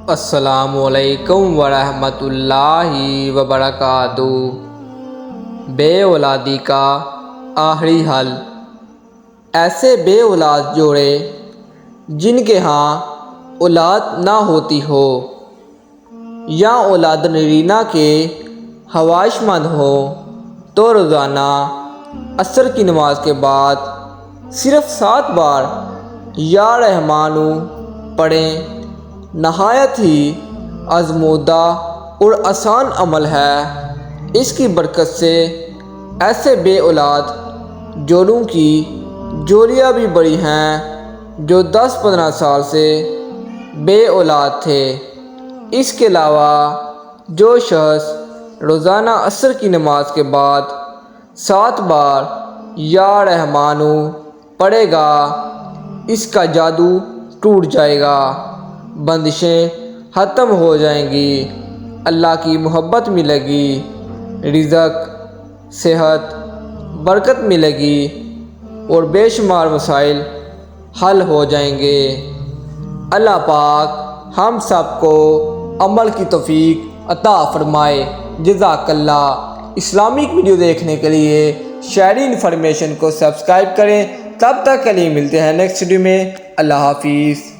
السلام علیکم ورحمۃ اللہ وبرکاتہ۔ بے اولادی کا آخری حل۔ ایسے بے اولاد جوڑے جن کے ہاں اولاد نہ ہوتی ہو یا اولاد نرینہ کے خواہش مند ہو تو روزانہ عصر کی نماز کے بعد صرف 7 بار یا رحمانو پڑھیں۔ نہایت ہی آزمودہ اور آسان عمل ہے۔ اس کی برکت سے ایسے بے اولاد جوڑوں کی جوڑیاں بھی بڑی ہیں جو 10-15 سال سے بے اولاد تھے۔ اس کے علاوہ جو شخص روزانہ عصر کی نماز کے بعد 7 بار یا رحمانو پڑھے گا، اس کا جادو ٹوٹ جائے گا، بندشیں ختم ہو جائیں گی، اللہ کی محبت ملے گی، رزق، صحت، برکت ملے گی اور بے شمار مسائل حل ہو جائیں گے۔ اللہ پاک ہم سب کو عمل کی توفیق عطا فرمائے۔ جزاک اللہ۔ اسلامک ویڈیو دیکھنے کے لیے شہری انفارمیشن کو سبسکرائب کریں۔ تب تک کے لیے ملتے ہیں نیکسٹ ویڈیو میں۔ اللہ حافظ۔